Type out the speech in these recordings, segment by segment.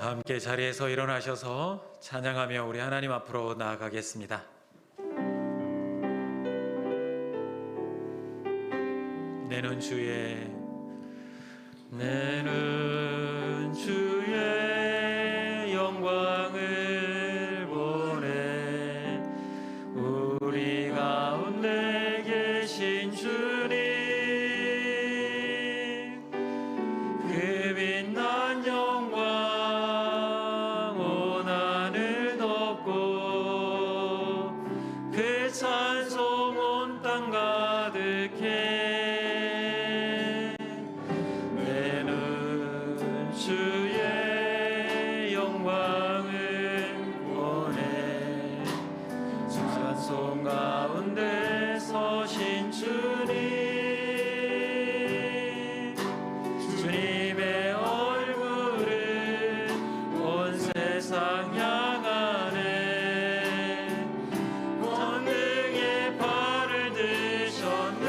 다 함께 자리에서 일어나셔서 찬양하며 우리 하나님 앞으로 나아가겠습니다. 내는 주의 영광을 보내. 우리 가운데 계신 주님, 그 빛난 영광 온 하늘 덮고, 그 찬송 온 땅 가득해. 주의 영광을 보내. 찬송 가운데 서신 주님, 주님의 얼굴을 온 세상 향하네. 권능의 발을 드셨네.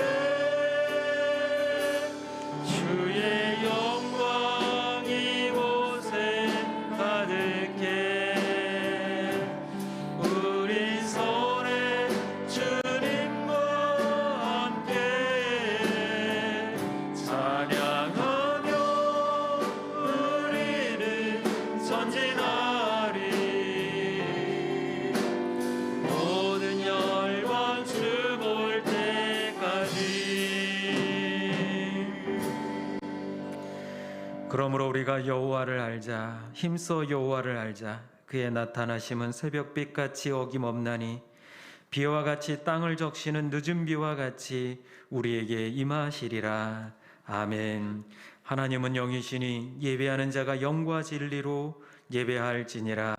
주의 영광 이곳에 가득해. 우리 손에 주님과 함께 찬양하며 우리는 전진하리. 모든 열방 주 볼 때까지. 그러므로 우리가 여호와를 알자. 힘써 여호와를 알자. 그의 나타나심은 새벽빛같이 어김없나니 비와 같이 땅을 적시는 늦은 비와 같이 우리에게 임하시리라. 아멘. 하나님은 영이시니 예배하는 자가 영과 진리로 예배할지니라.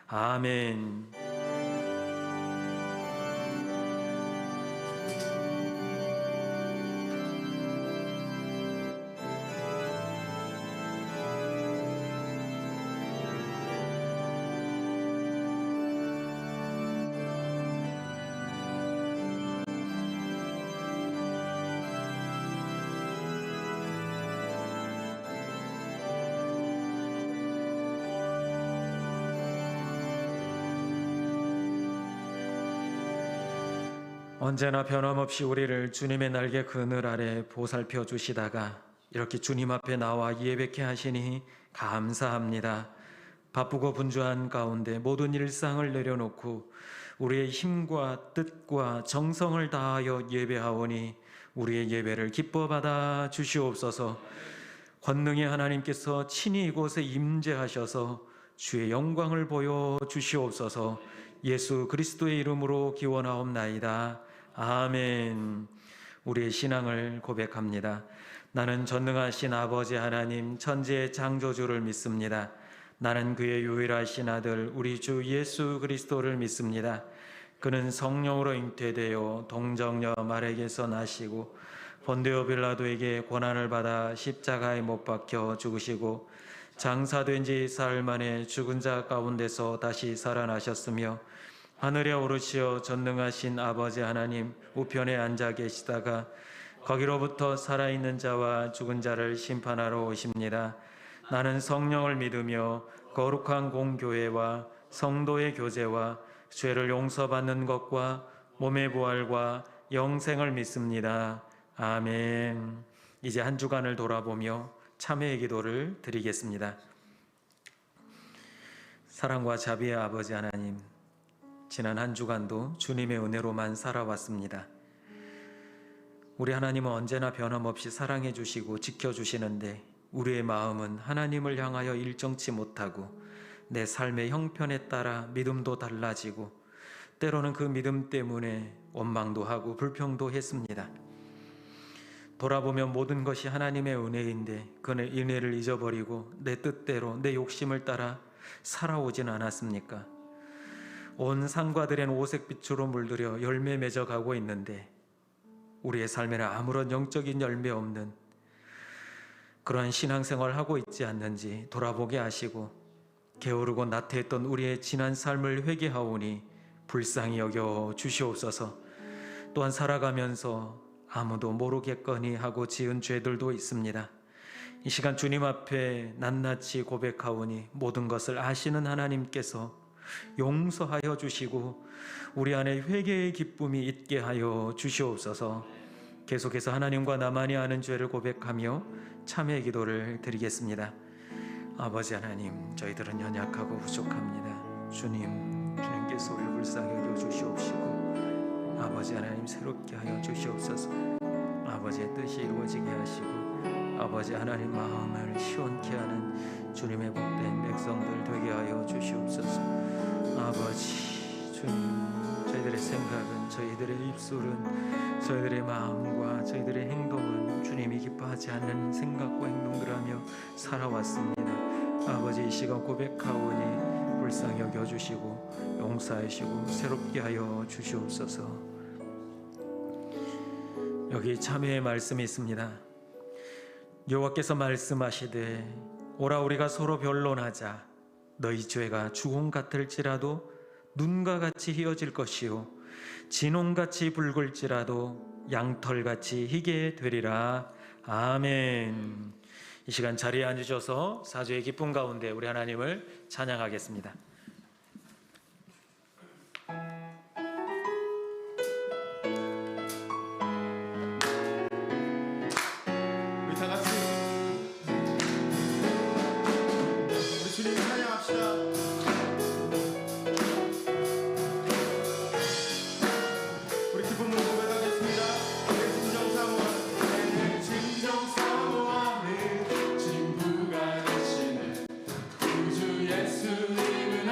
아멘. 언제나 변함없이 우리를 주님의 날개 그늘 아래 보살펴 주시다가 이렇게 주님 앞에 나와 예배케 하시니 감사합니다. 바쁘고 분주한 가운데 모든 일상을 내려놓고 우리의 힘과 뜻과 정성을 다하여 예배하오니 우리의 예배를 기뻐 받아 주시옵소서. 권능의 하나님께서 친히 이곳에 임재하셔서 주의 영광을 보여 주시옵소서. 예수 그리스도의 이름으로 기원하옵나이다. 아멘. 우리의 신앙을 고백합니다. 나는 전능하신 아버지 하나님 천지의 창조주를 믿습니다. 나는 그의 유일하신 아들 우리 주 예수 그리스도를 믿습니다. 그는 성령으로 잉태되어 동정녀 마리아에게서 나시고 본디오 빌라도에게 고난을 받아 십자가에 못 박혀 죽으시고 장사된 지 사흘 만에 죽은 자 가운데서 다시 살아나셨으며 하늘에 오르시어 전능하신 아버지 하나님 우편에 앉아 계시다가 거기로부터 살아있는 자와 죽은 자를 심판하러 오십니다. 나는 성령을 믿으며 거룩한 공교회와 성도의 교제와 죄를 용서받는 것과 몸의 부활과 영생을 믿습니다. 아멘. 이제 한 주간을 돌아보며 참회의 기도를 드리겠습니다. 사랑과 자비의 아버지 하나님, 지난 한 주간도 주님의 은혜로만 살아왔습니다. 우리 하나님은 언제나 변함없이 사랑해 주시고 지켜주시는데 우리의 마음은 하나님을 향하여 일정치 못하고 내 삶의 형편에 따라 믿음도 달라지고 때로는 그 믿음 때문에 원망도 하고 불평도 했습니다. 돌아보면 모든 것이 하나님의 은혜인데 그 은혜를 잊어버리고 내 뜻대로 내 욕심을 따라 살아오진 않았습니까? 온 산과들은 오색빛으로 물들여 열매 맺어가고 있는데 우리의 삶에는 아무런 영적인 열매 없는 그러한 신앙생활을 하고 있지 않는지 돌아보게 하시고 게으르고 나태했던 우리의 지난 삶을 회개하오니 불쌍히 여겨 주시옵소서. 또한 살아가면서 아무도 모르겠거니 하고 지은 죄들도 있습니다. 이 시간 주님 앞에 낱낱이 고백하오니 모든 것을 아시는 하나님께서 용서하여 주시고 우리 안에 회개의 기쁨이 있게 하여 주시옵소서. 계속해서 하나님과 나만이 아는 죄를 고백하며 참회 기도를 드리겠습니다. 아버지 하나님, 저희들은 연약하고 부족합니다. 주님께서 우리를 불쌍히 여겨 주시옵시고 아버지 하나님 새롭게 하여 주시옵소서. 아버지의 뜻이 이루어지게 하시고 아버지 하나님 마음을 시원케 하는 주님의 복된 백성들 되게 하여 주시옵소서. 아버지 주님, 저희들의 생각은, 저희들의 입술은, 저희들의 마음과 저희들의 행동은 주님이 기뻐하지 않는 생각과 행동들을 하며 살아왔습니다. 아버지, 이 시간 고백하오니 불쌍히 여겨주시고 용서하시고 새롭게 하여 주시옵소서. 여기 참회의 말씀이 있습니다. 여호와께서 말씀하시되 오라 우리가 서로 변론하자. 너희 죄가 주홍 같을지라도 눈과 같이 희어질 것이요 진홍같이 붉을지라도 양털같이 희게 되리라. 아멘. 이 시간 자리에 앉으셔서 사죄의 기쁨 가운데 우리 하나님을 찬양하겠습니다. 우리 다 같이 우리 주님 찬양합시다. 우리 기쁨을 고백하겠습니다. 내 진정 사모하는, 내 진정 사모하는 진부가 되시는 구주 예수님은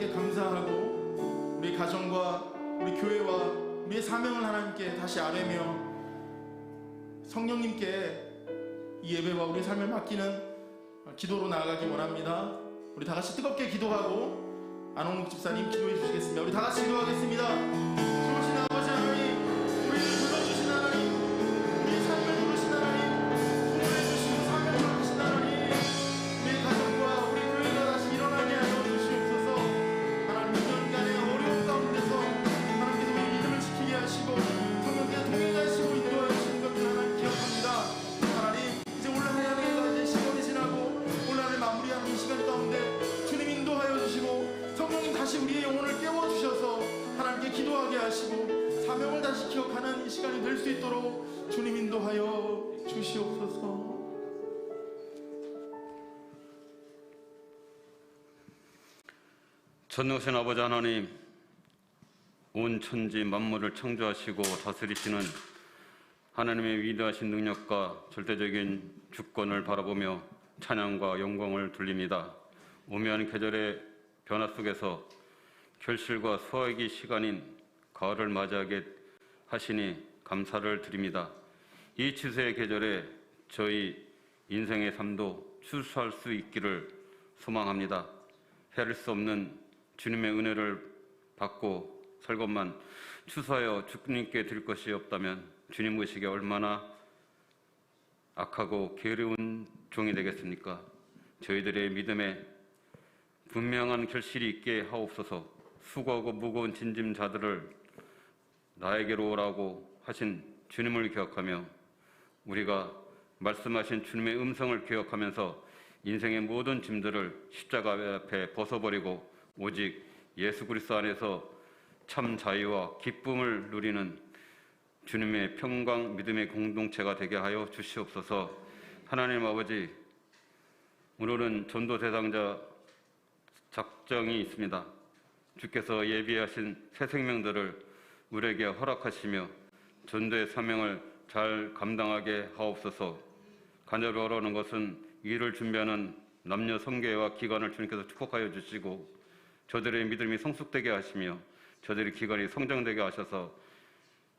하나님께 감사하고 우리 가정과 우리 교회와 우리의 사명을 하나님께 다시 아뢰며 성령님께 이 예배와 우리 삶을 맡기는 기도로 나아가기 원합니다. 우리 다 같이 뜨겁게 기도하고 안홍록 집사님 기도해 주시겠습니다. 우리 다 같이 기도하겠습니다. 좋으신 아버지 하나님, 우리를 불러주신 하나님, 우리의 삶을 부르신 하나님, 부모해 주시고 사명을 맡기신 하나님, 우리의 가정과 우리 교회가 다시 일어나게 하여 주시옵소서. 하나님 2년간의 어려운 가운데서 하나님께서 우리 믿음을 지키게 하시고 성령께서 동행하시고 인도하여 주시는 것을 하나님 기억합니다. 하나님, 이제 올 한 해까지 10월이 지나고 올 한해 마무리하는 이 시간 가운데 주님 인도하여 주시고 성령님 다시 우리의 영혼을 깨워주셔서 하나님께 기도하게 하시고 사명을 다시 기억하는 이 시간이 될 수 있도록 주님 인도하여 주시옵소서. 전능하신 아버지 하나님, 온 천지 만물을 창조하시고 다스리시는 하나님의 위대하신 능력과 절대적인 주권을 바라보며 찬양과 영광을 돌립니다. 오묘한 계절의 변화 속에서 결실과 수확의 시간인 가을을 맞이하게 하시니 감사를 드립니다. 이 추수의 계절에 저희 인생의 삶도 추수할 수 있기를 소망합니다. 헤아릴 수 없는 주님의 은혜를 받고 살 것만 추수하여 주님께 드릴 것이 없다면 주님 의식에 얼마나 악하고 게으른 종이 되겠습니까? 저희들의 믿음에 분명한 결실이 있게 하옵소서. 수고하고 무거운 짐자들을 나에게로 오라고 하신 주님을 기억하며 우리가 말씀하신 주님의 음성을 기억하면서 인생의 모든 짐들을 십자가 앞에 벗어버리고 오직 예수 그리스도 안에서 참 자유와 기쁨을 누리는 주님의 평강 믿음의 공동체가 되게 하여 주시옵소서. 하나님 아버지, 오늘은 전도 대상자 작정이 있습니다. 주께서 예비하신 새 생명들을 우리에게 허락하시며 전도의 사명을 잘 감당하게 하옵소서. 간절히 어려는 것은 이를 준비하는 남녀 성계와 기관을 주님께서 축복하여 주시고 저들의 믿음이 성숙되게 하시며 저들의 기관이 성장되게 하셔서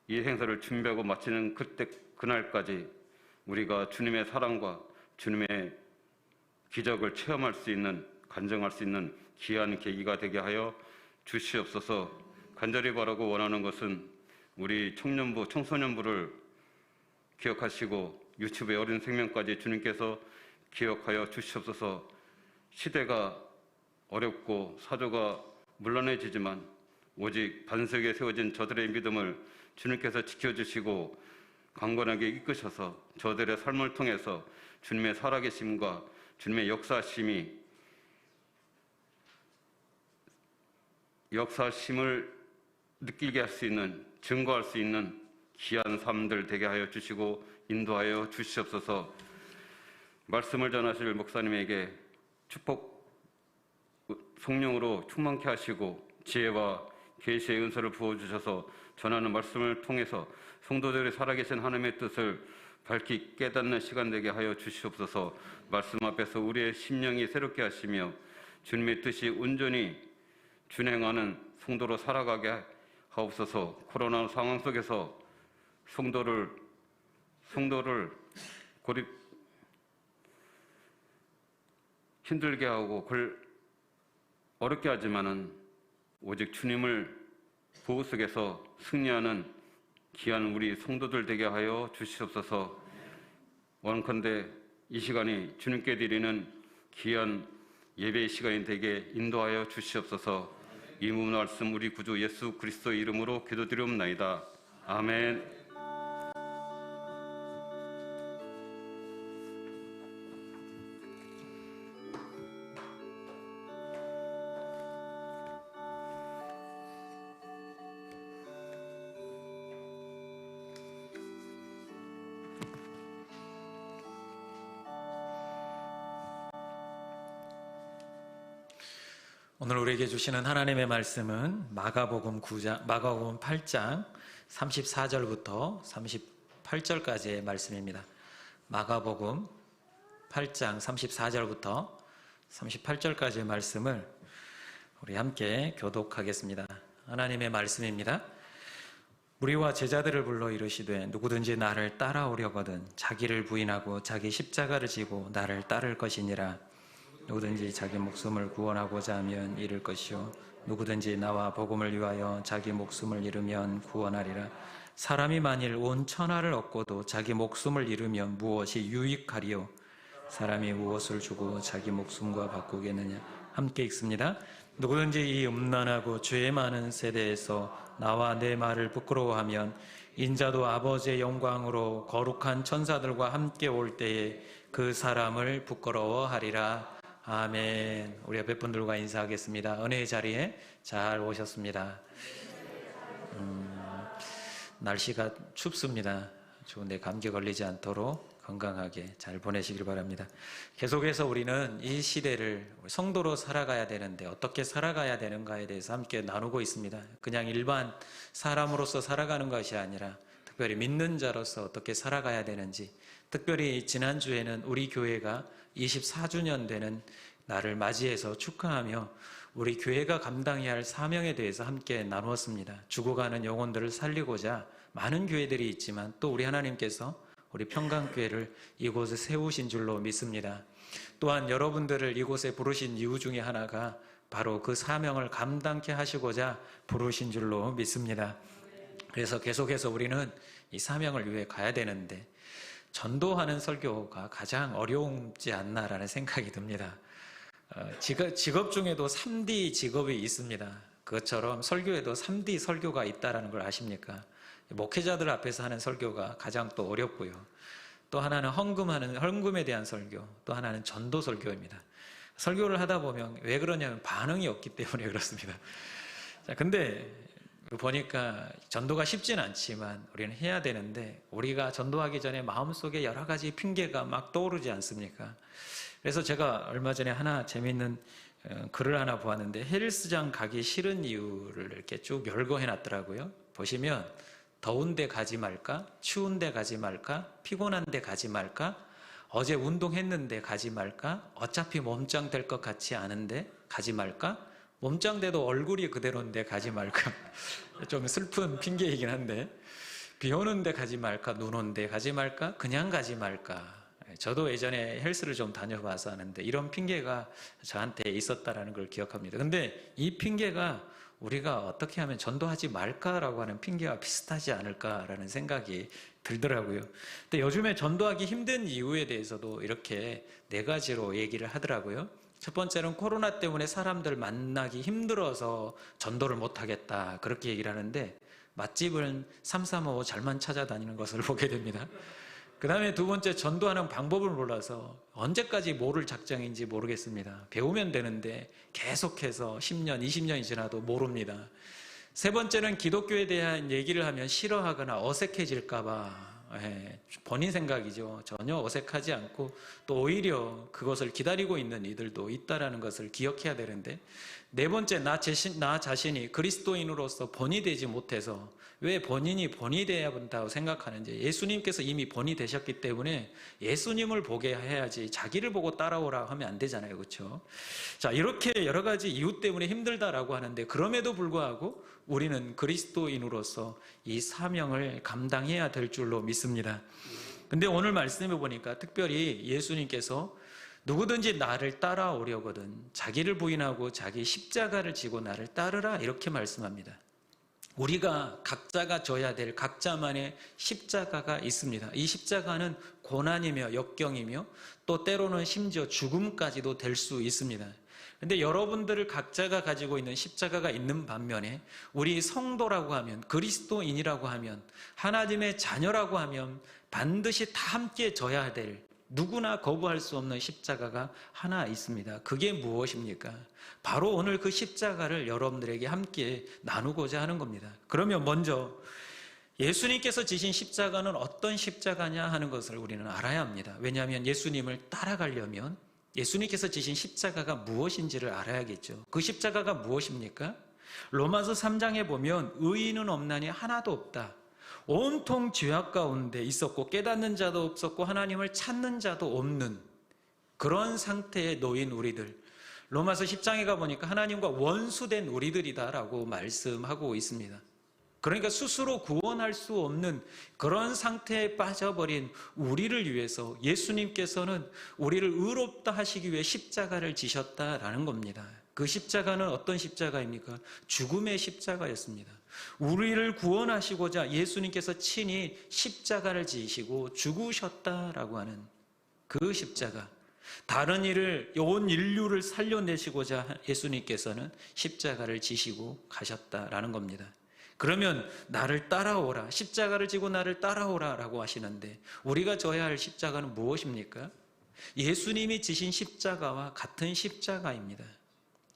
이 행사를 준비하고 마치는 그날까지 우리가 주님의 사랑과 주님의 기적을 체험할 수 있는, 간증할 수 있는 귀한 계기가 되게 하여 주시옵소서. 간절히 바라고 원하는 것은 우리 청년부, 청소년부를 기억하시고 유치부의 어린 생명까지 주님께서 기억하여 주시옵소서. 시대가 어렵고 사조가 문란해지지만 오직 반석에 세워진 저들의 믿음을 주님께서 지켜주시고 강건하게 이끄셔서 저들의 삶을 통해서 주님의 살아계심과 주님의 역사심을 느끼게 할 수 있는, 증거할 수 있는 귀한 삶들 되게 하여 주시고 인도하여 주시옵소서. 말씀을 전하실 목사님에게 축복 성령으로 충만케 하시고 지혜와 계시의 은사를 부어주셔서 전하는 말씀을 통해서 성도들이 살아계신 하나님의 뜻을 밝히 깨닫는 시간 되게 하여 주시옵소서. 말씀 앞에서 우리의 심령이 새롭게 하시며 주님의 뜻이 온전히 준행하는 성도로 살아가게 하옵소서. 코로나 상황 속에서 성도를 고립 힘들게 하고 어렵게 하지만은 오직 주님을 보호 속에서 승리하는 귀한 우리 성도들 되게 하여 주시옵소서. 원컨대 이 시간이 주님께 드리는 귀한 예배의 시간이 되게 인도하여 주시옵소서. 이 말씀 우리 구주 예수 그리스도의 이름으로 기도드리옵나이다. 아멘. 오늘 우리에게 주시는 하나님의 말씀은 마가복음 8장 34절부터 38절까지의 말씀입니다. 마가복음 8장 34절부터 38절까지의 말씀을 우리 함께 교독하겠습니다. 하나님의 말씀입니다. 무리와 제자들을 불러 이르시되 누구든지 나를 따라오려거든 자기를 부인하고 자기 십자가를 지고 나를 따를 것이니라. 누구든지 자기 목숨을 구원하고자 하면 잃을 것이요 누구든지 나와 복음을 위하여 자기 목숨을 잃으면 구원하리라. 사람이 만일 온 천하를 얻고도 자기 목숨을 잃으면 무엇이 유익하리요? 사람이 무엇을 주고 자기 목숨과 바꾸겠느냐? 함께 읽습니다. 누구든지 이 음란하고 죄 많은 세대에서 나와 내 말을 부끄러워하면 인자도 아버지의 영광으로 거룩한 천사들과 함께 올 때에 그 사람을 부끄러워하리라. 아멘. 우리 옆에 분들과 인사하겠습니다. 은혜의 자리에 잘 오셨습니다. 날씨가 춥습니다. 추운데 감기 걸리지 않도록 건강하게 잘 보내시길 바랍니다. 계속해서 우리는 이 시대를 성도로 살아가야 되는데 어떻게 살아가야 되는가에 대해서 함께 나누고 있습니다. 그냥 일반 사람으로서 살아가는 것이 아니라 특별히 믿는 자로서 어떻게 살아가야 되는지, 특별히 지난주에는 우리 교회가 24주년 되는 날을 맞이해서 축하하며 우리 교회가 감당해야 할 사명에 대해서 함께 나누었습니다. 죽어가는 영혼들을 살리고자 많은 교회들이 있지만 또 우리 하나님께서 우리 평강교회를 이곳에 세우신 줄로 믿습니다. 또한 여러분들을 이곳에 부르신 이유 중에 하나가 바로 그 사명을 감당케 하시고자 부르신 줄로 믿습니다. 그래서 계속해서 우리는 이 사명을 위해 가야 되는데 전도하는 설교가 가장 어려움지 않나라는 생각이 듭니다. 직업 중에도 3D 직업이 있습니다. 그것처럼 설교에도 3D 설교가 있다는 걸 아십니까? 목회자들 앞에서 하는 설교가 가장 또 어렵고요. 또 하나는 헌금에 대한 설교, 또 하나는 전도 설교입니다. 설교를 하다 보면 왜 그러냐면 반응이 없기 때문에 그렇습니다. 자, 근데 보니까 전도가 쉽진 않지만 우리는 해야 되는데 우리가 전도하기 전에 마음속에 여러 가지 핑계가 막 떠오르지 않습니까? 그래서 제가 얼마 전에 하나 재미있는 글을 하나 보았는데 헬스장 가기 싫은 이유를 이렇게 쭉 열거해 놨더라고요. 보시면 더운데 가지 말까? 추운데 가지 말까? 피곤한데 가지 말까? 어제 운동했는데 가지 말까? 어차피 몸짱 될 것 같지 않은데 가지 말까? 몸짱 돼도 얼굴이 그대로인데 가지 말까? 좀 슬픈 핑계이긴 한데 비 오는데 가지 말까? 눈 오는데 가지 말까? 그냥 가지 말까? 저도 예전에 헬스를 좀 다녀봐서 아는데 이런 핑계가 저한테 있었다는 걸 기억합니다. 근데 이 핑계가 우리가 어떻게 하면 전도하지 말까라고 하는 핑계와 비슷하지 않을까라는 생각이 들더라고요. 근데 요즘에 전도하기 힘든 이유에 대해서도 이렇게 4가지로 얘기를 하더라고요. 첫 번째는 코로나 때문에 사람들 만나기 힘들어서 전도를 못하겠다 그렇게 얘기를 하는데 맛집은 335 잘만 찾아다니는 것을 보게 됩니다. 그 다음에 두 번째, 전도하는 방법을 몰라서 언제까지 모를 작정인지 모르겠습니다. 배우면 되는데 계속해서 10년, 20년이 지나도 모릅니다. 세 번째는 기독교에 대한 얘기를 하면 싫어하거나 어색해질까봐 본인 생각이죠. 전혀 어색하지 않고 또 오히려 그것을 기다리고 있는 이들도 있다는 것을 기억해야 되는데, 네 번째, 나 자신이 그리스도인으로서 본이 되지 못해서 왜 본인이 본이 되어야 한다고 생각하는지, 예수님께서 이미 본이 되셨기 때문에 예수님을 보게 해야지 자기를 보고 따라오라고 하면 안 되잖아요. 그렇죠? 자, 이렇게 여러 가지 이유 때문에 힘들다라고 하는데 그럼에도 불구하고 우리는 그리스도인으로서 이 사명을 감당해야 될 줄로 믿습니다. 근데 오늘 말씀해 보니까 특별히 예수님께서 누구든지 나를 따라오려거든 자기를 부인하고 자기 십자가를 지고 나를 따르라 이렇게 말씀합니다. 우리가 각자가 져야 될 각자만의 십자가가 있습니다. 이 십자가는 고난이며 역경이며 또 때로는 심지어 죽음까지도 될 수 있습니다. 근데 여러분들을 각자가 가지고 있는 십자가가 있는 반면에 우리 성도라고 하면, 그리스도인이라고 하면, 하나님의 자녀라고 하면 반드시 다 함께 져야 될, 누구나 거부할 수 없는 십자가가 하나 있습니다. 그게 무엇입니까? 바로 오늘 그 십자가를 여러분들에게 함께 나누고자 하는 겁니다. 그러면 먼저 예수님께서 지신 십자가는 어떤 십자가냐 하는 것을 우리는 알아야 합니다. 왜냐하면 예수님을 따라가려면 예수님께서 지신 십자가가 무엇인지를 알아야겠죠. 그 십자가가 무엇입니까? 로마서 3장에 보면 의인은 없나니 하나도 없다. 온통 죄악 가운데 있었고 깨닫는 자도 없었고 하나님을 찾는 자도 없는 그런 상태에 놓인 우리들, 로마서 10장에 가보니까 하나님과 원수된 우리들이다라고 말씀하고 있습니다. 그러니까 스스로 구원할 수 없는 그런 상태에 빠져버린 우리를 위해서 예수님께서는 우리를 의롭다 하시기 위해 십자가를 지셨다라는 겁니다. 그 십자가는 어떤 십자가입니까? 죽음의 십자가였습니다. 우리를 구원하시고자 예수님께서 친히 십자가를 지시고 죽으셨다라고 하는 그 십자가, 다른 일을, 온 인류를 살려내시고자 예수님께서는 십자가를 지시고 가셨다라는 겁니다. 그러면 나를 따라오라, 십자가를 지고 나를 따라오라 라고 하시는데 우리가 져야 할 십자가는 무엇입니까? 예수님이 지신 십자가와 같은 십자가입니다.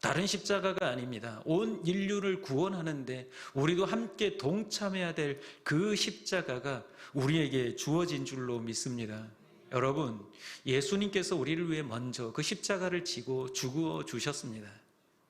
다른 십자가가 아닙니다. 온 인류를 구원하는데 우리도 함께 동참해야 될 그 십자가가 우리에게 주어진 줄로 믿습니다. 여러분, 예수님께서 우리를 위해 먼저 그 십자가를 지고 죽어 주셨습니다.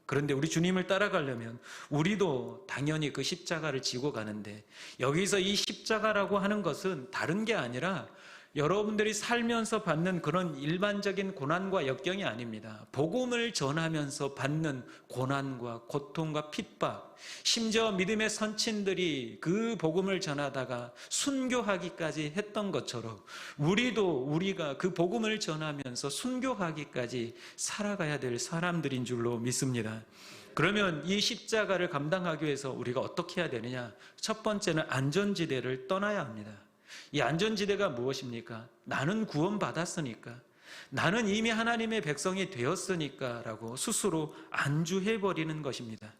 그런데 우리 주님을 따라가려면 우리도 당연히 그 십자가를 지고 가는데, 여기서 이 십자가라고 하는 것은 다른 게 아니라 여러분들이 살면서 받는 그런 일반적인 고난과 역경이 아닙니다. 복음을 전하면서 받는 고난과 고통과 핍박, 심지어 믿음의 선친들이 그 복음을 전하다가 순교하기까지 했던 것처럼 우리가 그 복음을 전하면서 순교하기까지 살아가야 될 사람들인 줄로 믿습니다. 그러면 이 십자가를 감당하기 위해서 우리가 어떻게 해야 되느냐? 첫 번째는 안전지대를 떠나야 합니다. 이 안전지대가 무엇입니까? 나는 구원받았으니까, 나는 이미 하나님의 백성이 되었으니까 라고 스스로 안주해버리는 것입니다.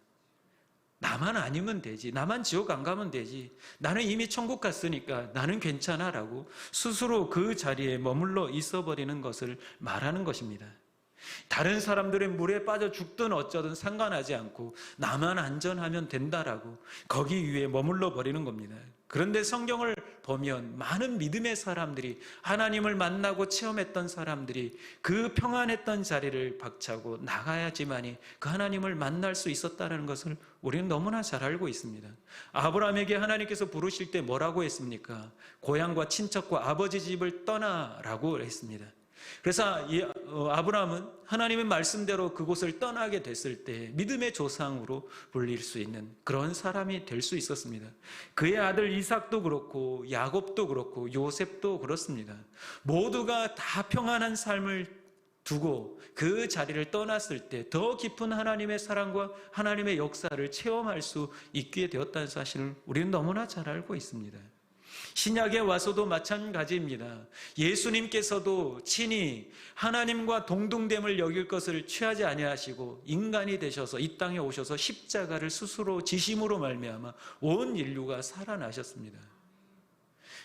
나만 아니면 되지, 나만 지옥 안 가면 되지, 나는 이미 천국 갔으니까 나는 괜찮아 라고 스스로 그 자리에 머물러 있어버리는 것을 말하는 것입니다. 다른 사람들은 물에 빠져 죽든 어쩌든 상관하지 않고 나만 안전하면 된다라고 거기 위에 머물러 버리는 겁니다. 그런데 성경을 보면 많은 믿음의 사람들이, 하나님을 만나고 체험했던 사람들이 그 평안했던 자리를 박차고 나가야지만이 그 하나님을 만날 수 있었다는 것을 우리는 너무나 잘 알고 있습니다. 아브라함에게 하나님께서 부르실 때 뭐라고 했습니까? 고향과 친척과 아버지 집을 떠나라고 했습니다. 그래서 아브라함은 하나님의 말씀대로 그곳을 떠나게 됐을 때 믿음의 조상으로 불릴 수 있는 그런 사람이 될 수 있었습니다. 그의 아들 이삭도 그렇고 야곱도 그렇고 요셉도 그렇습니다. 모두가 다 평안한 삶을 두고 그 자리를 떠났을 때 더 깊은 하나님의 사랑과 하나님의 역사를 체험할 수 있게 되었다는 사실을 우리는 너무나 잘 알고 있습니다. 신약에 와서도 마찬가지입니다. 예수님께서도 친히 하나님과 동등됨을 여길 것을 취하지 아니하시고 인간이 되셔서 이 땅에 오셔서 십자가를 스스로 지심으로 말미암아 온 인류가 살아나셨습니다.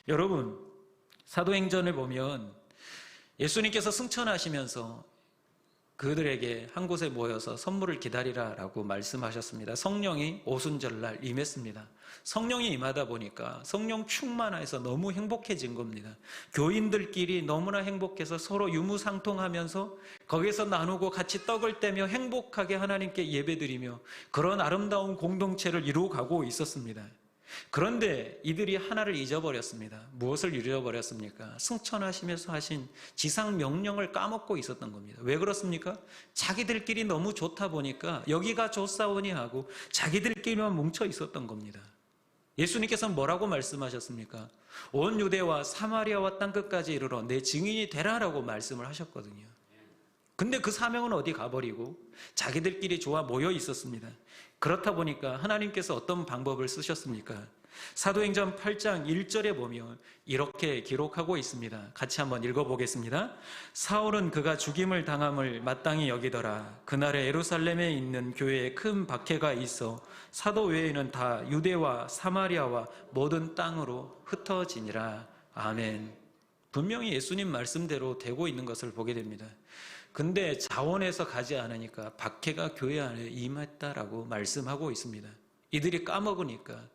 여러분, 사도행전을 보면 예수님께서 승천하시면서 그들에게 한 곳에 모여서 선물을 기다리라라고 말씀하셨습니다. 성령이 오순절날 임했습니다. 성령이 임하다 보니까 성령 충만해서 너무 행복해진 겁니다. 교인들끼리 너무나 행복해서 서로 유무상통하면서 거기서 나누고 같이 떡을 떼며 행복하게 하나님께 예배드리며 그런 아름다운 공동체를 이루어가고 있었습니다. 그런데 이들이 하나를 잊어버렸습니다. 무엇을 잊어버렸습니까? 승천하시면서 하신 지상 명령을 까먹고 있었던 겁니다. 왜 그렇습니까? 자기들끼리 너무 좋다 보니까 여기가 좋사오니 하고 자기들끼리만 뭉쳐 있었던 겁니다. 예수님께서는 뭐라고 말씀하셨습니까? 온 유대와 사마리아와 땅끝까지 이르러 내 증인이 되라라고 말씀을 하셨거든요. 근데 그 사명은 어디 가버리고 자기들끼리 좋아 모여 있었습니다. 그렇다 보니까 하나님께서 어떤 방법을 쓰셨습니까? 사도행전 8장 1절에 보면 이렇게 기록하고 있습니다. 같이 한번 읽어보겠습니다. 사울은 그가 죽임을 당함을 마땅히 여기더라. 그날에 예루살렘에 있는 교회에 큰 박해가 있어 사도 외에는 다 유대와 사마리아와 모든 땅으로 흩어지니라. 아멘. 분명히 예수님 말씀대로 되고 있는 것을 보게 됩니다. 근데 자원해서 가지 않으니까 박해가 교회 안에 임했다라고 말씀하고 있습니다. 이들이 까먹으니까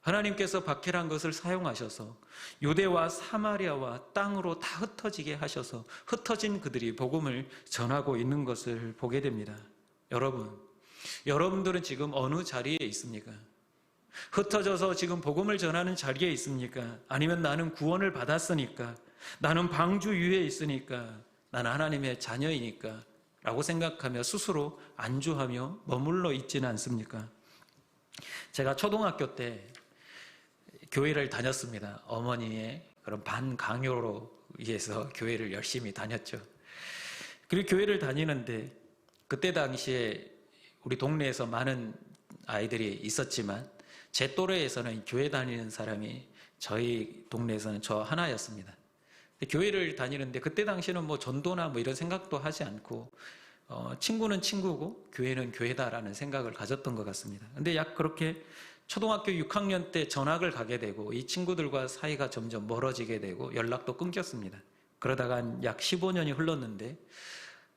하나님께서 박해란 것을 사용하셔서 유대와 사마리아와 땅으로 다 흩어지게 하셔서 흩어진 그들이 복음을 전하고 있는 것을 보게 됩니다. 여러분들은 지금 어느 자리에 있습니까? 흩어져서 지금 복음을 전하는 자리에 있습니까? 아니면 나는 구원을 받았으니까, 나는 방주 위에 있으니까, 나는 하나님의 자녀이니까 라고 생각하며 스스로 안주하며 머물러 있지는 않습니까? 제가 초등학교 때 교회를 다녔습니다. 어머니의 그런 반강요로 의해서 교회를 열심히 다녔죠. 그리고 교회를 다니는데 그때 당시에 우리 동네에서 많은 아이들이 있었지만 제 또래에서는 교회 다니는 사람이 저희 동네에서는 저 하나였습니다. 교회를 다니는데 그때 당시에는 뭐 전도나 뭐 이런 생각도 하지 않고 친구는 친구고 교회는 교회다라는 생각을 가졌던 것 같습니다. 근데 약 그렇게 초등학교 6학년 때 전학을 가게 되고 이 친구들과 사이가 점점 멀어지게 되고 연락도 끊겼습니다. 그러다가 약 15년이 흘렀는데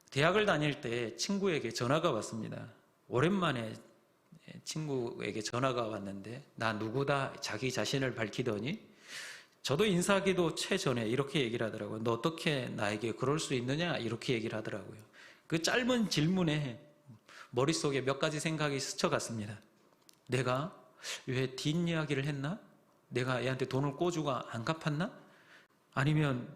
대학을 다닐 때 친구에게 전화가 왔습니다. 오랜만에 친구에게 전화가 왔는데 나 누구다 자기 자신을 밝히더니 저도 인사하기도 최전에 이렇게 얘기를 하더라고요. 너 어떻게 나에게 그럴 수 있느냐 이렇게 얘기를 하더라고요. 그 짧은 질문에 머릿속에 몇 가지 생각이 스쳐갔습니다. 내가 왜 뒷이야기를 했나? 내가 얘한테 돈을 꿔주고 안 갚았나? 아니면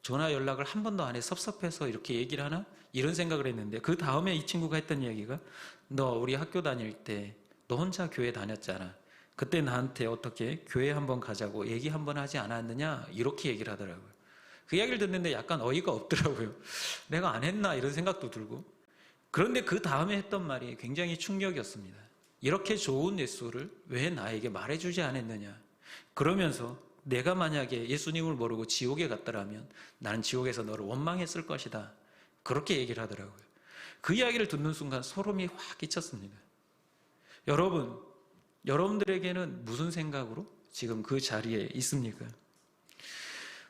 전화 연락을 한 번도 안 해 섭섭해서 이렇게 얘기를 하나? 이런 생각을 했는데 그 다음에 이 친구가 했던 이야기가 너 우리 학교 다닐 때 너 혼자 교회 다녔잖아. 그때 나한테 어떻게 교회 한번 가자고 얘기 한번 하지 않았느냐? 이렇게 얘기를 하더라고요. 그 이야기를 듣는데 약간 어이가 없더라고요. 내가 안 했나? 이런 생각도 들고. 그런데 그 다음에 했던 말이 굉장히 충격이었습니다. 이렇게 좋은 예수를 왜 나에게 말해주지 않았느냐? 그러면서 내가 만약에 예수님을 모르고 지옥에 갔더라면 나는 지옥에서 너를 원망했을 것이다. 그렇게 얘기를 하더라고요. 그 이야기를 듣는 순간 소름이 확 끼쳤습니다. 여러분들에게는 무슨 생각으로 지금 그 자리에 있습니까?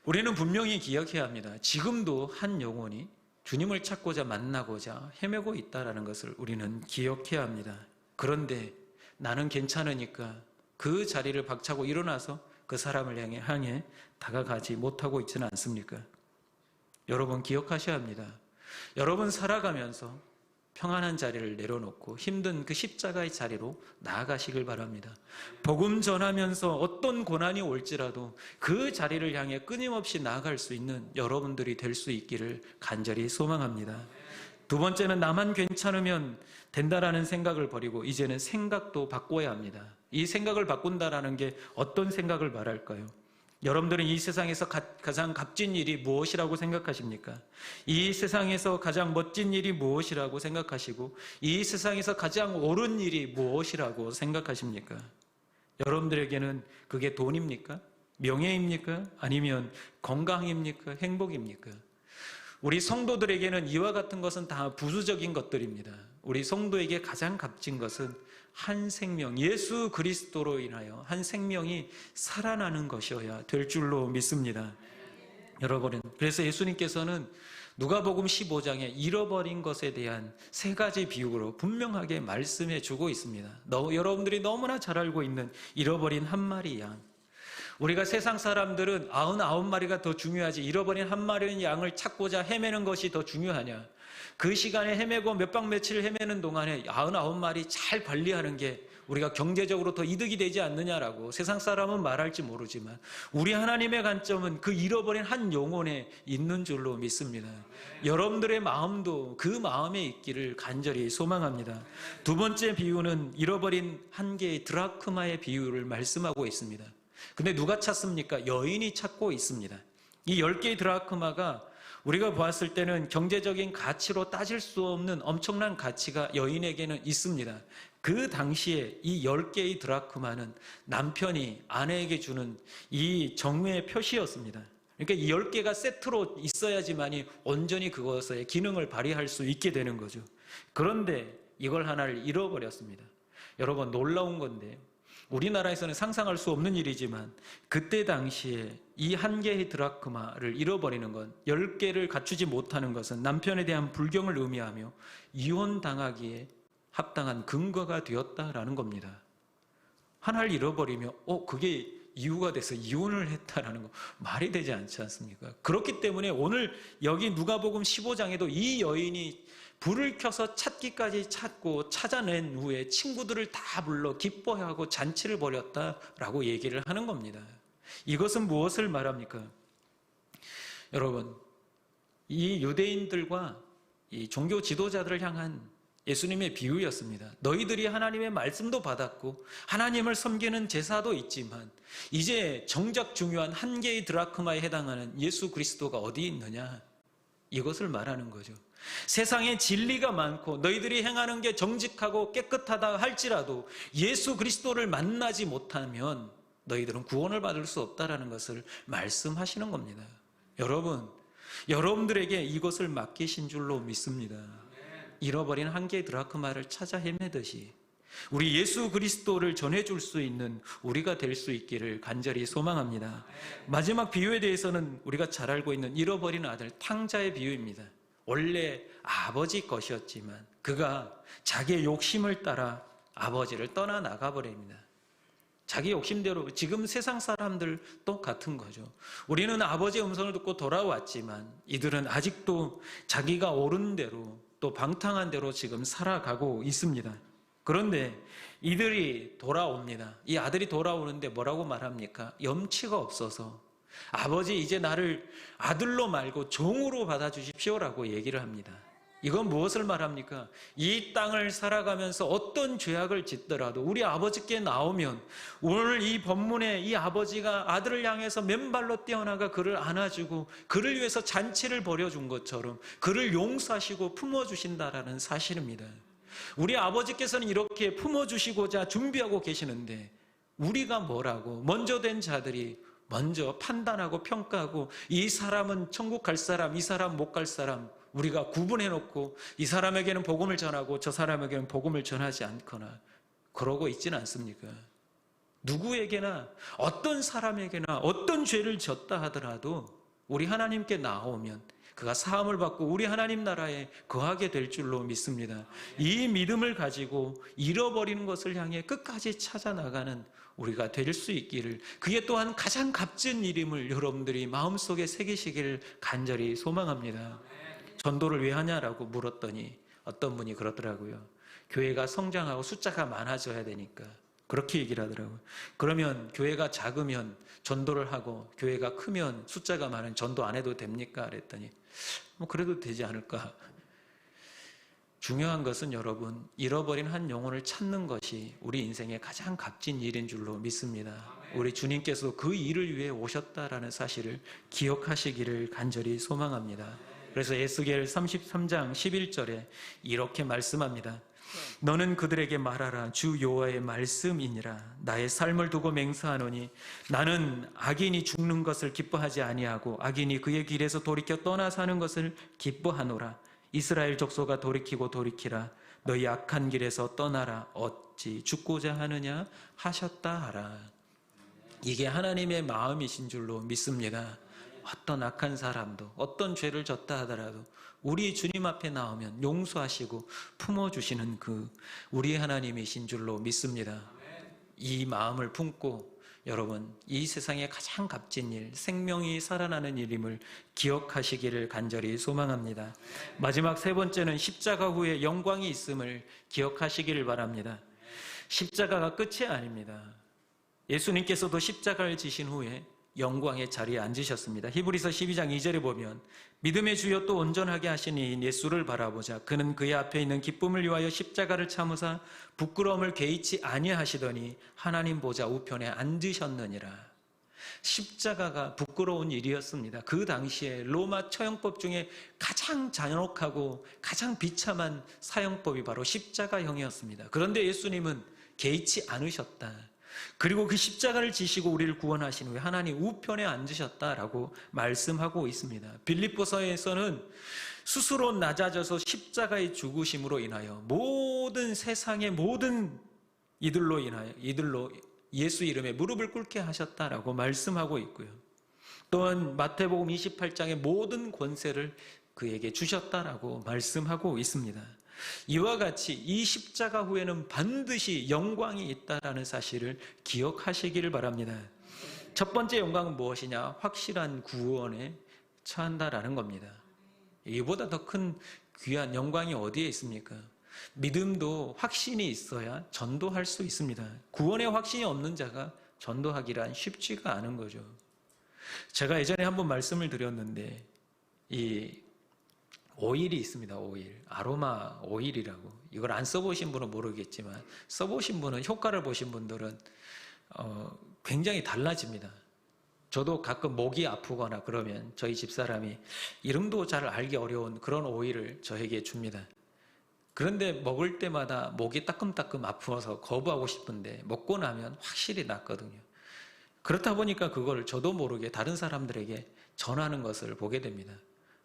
우리는 분명히 기억해야 합니다. 지금도 한 영혼이 주님을 찾고자 만나고자 헤매고 있다는 것을 우리는 기억해야 합니다. 그런데 나는 괜찮으니까 그 자리를 박차고 일어나서 그 사람을 향해 다가가지 못하고 있지는 않습니까? 여러분 기억하셔야 합니다. 여러분 살아가면서 평안한 자리를 내려놓고 힘든 그 십자가의 자리로 나아가시길 바랍니다. 복음 전하면서 어떤 고난이 올지라도 그 자리를 향해 끊임없이 나아갈 수 있는 여러분들이 될 수 있기를 간절히 소망합니다. 두 번째는 나만 괜찮으면 된다라는 생각을 버리고 이제는 생각도 바꿔야 합니다. 이 생각을 바꾼다라는 게 어떤 생각을 말할까요? 여러분들은 이 세상에서 가장 값진 일이 무엇이라고 생각하십니까? 이 세상에서 가장 멋진 일이 무엇이라고 생각하시고 이 세상에서 가장 옳은 일이 무엇이라고 생각하십니까? 여러분들에게는 그게 돈입니까? 명예입니까? 아니면 건강입니까? 행복입니까? 우리 성도들에게는 이와 같은 것은 다 부수적인 것들입니다. 우리 성도에게 가장 값진 것은 한 생명, 예수 그리스도로 인하여 한 생명이 살아나는 것이어야 될 줄로 믿습니다. 여러분, 그래서 예수님께서는 누가복음 15장에 잃어버린 것에 대한 세 가지 비유로 분명하게 말씀해 주고 있습니다. 여러분들이 너무나 잘 알고 있는 잃어버린 한 마리 양. 우리가 세상 사람들은 99마리가 더 중요하지 잃어버린 한 마리의 양을 찾고자 헤매는 것이 더 중요하냐? 그 시간에 헤매고 몇 박 며칠 헤매는 동안에 99마리 잘 관리하는 게 우리가 경제적으로 더 이득이 되지 않느냐라고 세상 사람은 말할지 모르지만 우리 하나님의 관점은 그 잃어버린 한 영혼에 있는 줄로 믿습니다. 여러분들의 마음도 그 마음에 있기를 간절히 소망합니다. 두 번째 비유는 잃어버린 한 개의 드라크마의 비유를 말씀하고 있습니다. 근데 누가 찾습니까? 여인이 찾고 있습니다. 이 10개의 드라크마가 우리가 보았을 때는 경제적인 가치로 따질 수 없는 엄청난 가치가 여인에게는 있습니다. 그 당시에 이 10개의 드라크마는 남편이 아내에게 주는 이 정의 표시였습니다. 그러니까 이 10개가 세트로 있어야지만이 온전히 그것의 기능을 발휘할 수 있게 되는 거죠. 그런데 이걸 하나를 잃어버렸습니다. 여러분 놀라운 건데 우리나라에서는 상상할 수 없는 일이지만 그때 당시에 이 한 개의 드라크마를 잃어버리는 건 10개를 갖추지 못하는 것은 남편에 대한 불경을 의미하며 이혼당하기에 합당한 근거가 되었다라는 겁니다. 하나를 잃어버리며 그게 이유가 돼서 이혼을 했다라는 거 말이 되지 않지 않습니까? 그렇기 때문에 오늘 여기 누가복음 15장에도 이 여인이 불을 켜서 찾기까지 찾고 찾아낸 후에 친구들을 다 불러 기뻐하고 잔치를 벌였다라고 얘기를 하는 겁니다. 이것은 무엇을 말합니까? 여러분, 이 유대인들과 이 종교 지도자들을 향한 예수님의 비유였습니다. 너희들이 하나님의 말씀도 받았고 하나님을 섬기는 제사도 있지만 이제 정작 중요한 한 개의 드라크마에 해당하는 예수 그리스도가 어디 있느냐? 이것을 말하는 거죠. 세상에 진리가 많고 너희들이 행하는 게 정직하고 깨끗하다 할지라도 예수 그리스도를 만나지 못하면 너희들은 구원을 받을 수 없다라는 것을 말씀하시는 겁니다. 여러분들에게 이것을 맡기신 줄로 믿습니다. 잃어버린 한 개의 드라크마를 찾아 헤매듯이 우리 예수 그리스도를 전해줄 수 있는 우리가 될 수 있기를 간절히 소망합니다. 마지막 비유에 대해서는 우리가 잘 알고 있는 잃어버린 아들 탕자의 비유입니다. 원래 아버지 것이었지만 그가 자기의 욕심을 따라 아버지를 떠나 나가버립니다. 자기 욕심대로 지금 세상 사람들 똑같은 거죠. 우리는 아버지의 음성을 듣고 돌아왔지만 이들은 아직도 자기가 옳은 대로 또 방탕한 대로 지금 살아가고 있습니다. 그런데 이들이 돌아옵니다. 이 아들이 돌아오는데 뭐라고 말합니까? 염치가 없어서 아버지 이제 나를 아들로 말고 종으로 받아주십시오라고 얘기를 합니다. 이건 무엇을 말합니까? 이 땅을 살아가면서 어떤 죄악을 짓더라도 우리 아버지께 나오면 오늘 이 본문에 이 아버지가 아들을 향해서 맨발로 뛰어나가 그를 안아주고 그를 위해서 잔치를 벌여준 것처럼 그를 용서하시고 품어주신다라는 사실입니다. 우리 아버지께서는 이렇게 품어주시고자 준비하고 계시는데 우리가 뭐라고 먼저 된 자들이 먼저 판단하고 평가하고 이 사람은 천국 갈 사람, 이 사람 못 갈 사람 우리가 구분해놓고 이 사람에게는 복음을 전하고 저 사람에게는 복음을 전하지 않거나 그러고 있지는 않습니까? 누구에게나 어떤 사람에게나 어떤 죄를 졌다 하더라도 우리 하나님께 나오면 그가 사함을 받고 우리 하나님 나라에 거하게 될 줄로 믿습니다. 이 믿음을 가지고 잃어버리는 것을 향해 끝까지 찾아나가는 우리가 될 수 있기를, 그게 또한 가장 값진 일임을 여러분들이 마음속에 새기시기를 간절히 소망합니다. 전도를 왜 하냐라고 물었더니 어떤 분이 그러더라고요. 교회가 성장하고 숫자가 많아져야 되니까 그렇게 얘기를 하더라고요. 그러면 교회가 작으면 전도를 하고 교회가 크면 숫자가 많은 전도 안 해도 됩니까? 그랬더니 뭐 그래도 되지 않을까. 중요한 것은 여러분, 잃어버린 한 영혼을 찾는 것이 우리 인생의 가장 값진 일인 줄로 믿습니다. 우리 주님께서 그 일을 위해 오셨다라는 사실을 기억하시기를 간절히 소망합니다. 그래서 에스겔 33장 11절에 이렇게 말씀합니다. 너는 그들에게 말하라. 주 여호와의 말씀이니라. 나의 삶을 두고 맹세하노니 나는 악인이 죽는 것을 기뻐하지 아니하고 악인이 그의 길에서 돌이켜 떠나 사는 것을 기뻐하노라. 이스라엘 족속아 돌이키고 돌이키라. 너희 악한 길에서 떠나라. 어찌 죽고자 하느냐 하셨다 하라. 이게 하나님의 마음이신 줄로 믿습니다. 어떤 악한 사람도 어떤 죄를 졌다 하더라도 우리 주님 앞에 나오면 용서하시고 품어주시는 그 우리 하나님이신 줄로 믿습니다. 이 마음을 품고 여러분, 이 세상의 가장 값진 일, 생명이 살아나는 일임을 기억하시기를 간절히 소망합니다. 마지막 세 번째는 십자가 후에 영광이 있음을 기억하시기를 바랍니다. 십자가가 끝이 아닙니다. 예수님께서도 십자가를 지신 후에 영광의 자리에 앉으셨습니다. 히브리서 12장 2절에 보면 믿음의 주여 또 온전하게 하신 이인 예수를 바라보자. 그는 그의 앞에 있는 기쁨을 위하여 십자가를 참으사 부끄러움을 개의치 아니하시더니 하나님 보좌 우편에 앉으셨느니라. 십자가가 부끄러운 일이었습니다. 그 당시에 로마 처형법 중에 가장 잔혹하고 가장 비참한 사형법이 바로 십자가형이었습니다. 그런데 예수님은 개의치 않으셨다. 그리고 그 십자가를 지시고 우리를 구원하신 후에 하나님 우편에 앉으셨다라고 말씀하고 있습니다. 빌립보서에서는 스스로 낮아져서 십자가의 죽으심으로 인하여 모든 세상의 모든 이들로 예수 이름에 무릎을 꿇게 하셨다라고 말씀하고 있고요. 또한 마태복음 28장의 모든 권세를 그에게 주셨다라고 말씀하고 있습니다. 이와 같이 이 십자가 후에는 반드시 영광이 있다라는 사실을 기억하시기를 바랍니다. 첫 번째 영광은 무엇이냐? 확실한 구원에 처한다라는 겁니다. 이보다 더 큰 귀한 영광이 어디에 있습니까? 믿음도 확신이 있어야 전도할 수 있습니다. 구원에 확신이 없는 자가 전도하기란 쉽지가 않은 거죠. 제가 예전에 한번 말씀을 드렸는데 오일이 있습니다. 오일. 아로마 오일이라고. 이걸 안 써보신 분은 모르겠지만 써보신 분은, 효과를 보신 분들은 굉장히 달라집니다. 저도 가끔 목이 아프거나 그러면 저희 집사람이 이름도 잘 알기 어려운 그런 오일을 저에게 줍니다. 그런데 먹을 때마다 목이 따끔따끔 아파서 거부하고 싶은데 먹고 나면 확실히 낫거든요. 그렇다 보니까 그걸 저도 모르게 다른 사람들에게 전하는 것을 보게 됩니다.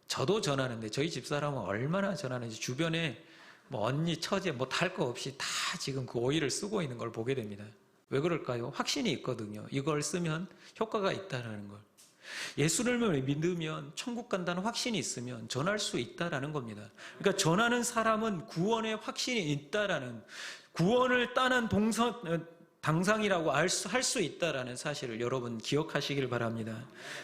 저도 전하는데 저희 집사람은 얼마나 전하는지 주변에 뭐 언니, 처제 뭐 다 할 거 없이 다 지금 그 오일을 쓰고 있는 걸 보게 됩니다. 왜 그럴까요? 확신이 있거든요. 이걸 쓰면 효과가 있다는 걸. 예수를 믿으면 천국 간다는 확신이 있으면 전할 수 있다라는 겁니다. 그러니까 전하는 사람은 구원의 확신이 있다라는, 구원을 따는 당상이라고 할 수 있다라는 사실을 여러분 기억하시길 바랍니다.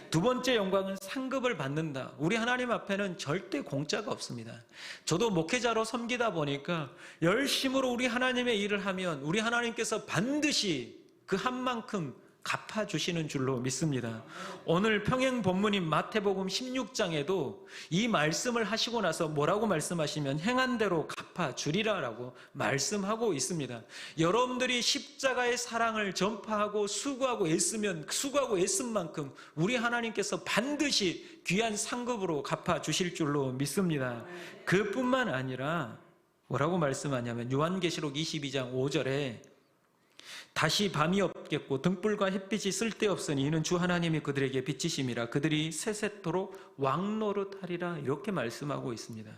두 번째 영광은 상급을 받는다. 우리 하나님 앞에는 절대 공짜가 없습니다. 저도 목회자로 섬기다 보니까 열심으로 우리 하나님의 일을 하면 우리 하나님께서 반드시 그 한 만큼 갚아주시는 줄로 믿습니다. 오늘 평행 본문인 마태복음 16장에도 이 말씀을 하시고 나서 뭐라고 말씀하시면 행한 대로 갚아주리라라고 말씀하고 있습니다. 여러분들이 십자가의 사랑을 전파하고 수고하고 애쓴 만큼 우리 하나님께서 반드시 귀한 상급으로 갚아주실 줄로 믿습니다. 그뿐만 아니라 뭐라고 말씀하냐면 요한계시록 22장 5절에 다시 밤이 없겠고 등불과 햇빛이 쓸데없으니 이는 주 하나님이 그들에게 빛이심이라 그들이 세세토록 왕노릇하리라 이렇게 말씀하고 있습니다.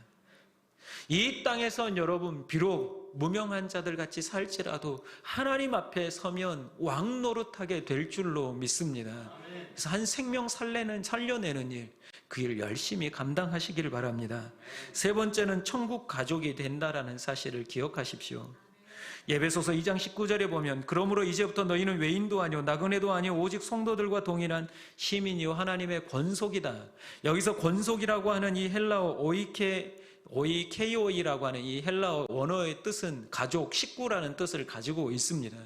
이 땅에선 여러분 비록 무명한 자들 같이 살지라도 하나님 앞에 서면 왕노릇하게 될 줄로 믿습니다. 그래서 한 생명 살려내는 일, 그 일 열심히 감당하시기를 바랍니다. 세 번째는 천국 가족이 된다라는 사실을 기억하십시오. 에베소서 2장 19절에 보면 그러므로 이제부터 너희는 외인도 아니요 나그네도 아니요 오직 성도들과 동일한 시민이요 하나님의 권속이다. 여기서 권속이라고 하는 이 헬라어 오이케이오이라고 하는 이 헬라어 원어의 뜻은 가족, 식구라는 뜻을 가지고 있습니다.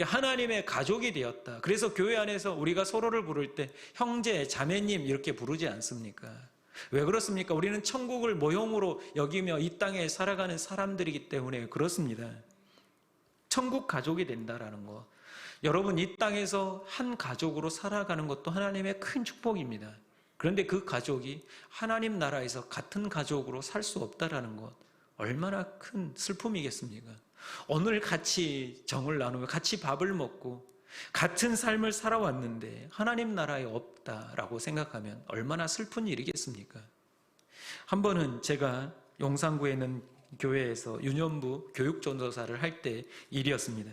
하나님의 가족이 되었다. 그래서 교회 안에서 우리가 서로를 부를 때 형제, 자매님 이렇게 부르지 않습니까? 왜 그렇습니까? 우리는 천국을 모형으로 여기며 이 땅에 살아가는 사람들이기 때문에 그렇습니다. 천국 가족이 된다라는 것. 여러분 이 땅에서 한 가족으로 살아가는 것도 하나님의 큰 축복입니다. 그런데 그 가족이 하나님 나라에서 같은 가족으로 살 수 없다라는 것 얼마나 큰 슬픔이겠습니까? 오늘 같이 정을 나누며 같이 밥을 먹고 같은 삶을 살아왔는데 하나님 나라에 없다라고 생각하면 얼마나 슬픈 일이겠습니까? 한 번은 제가 용산구에 있는 교회에서 유년부 교육전도사를 할 때 일이었습니다.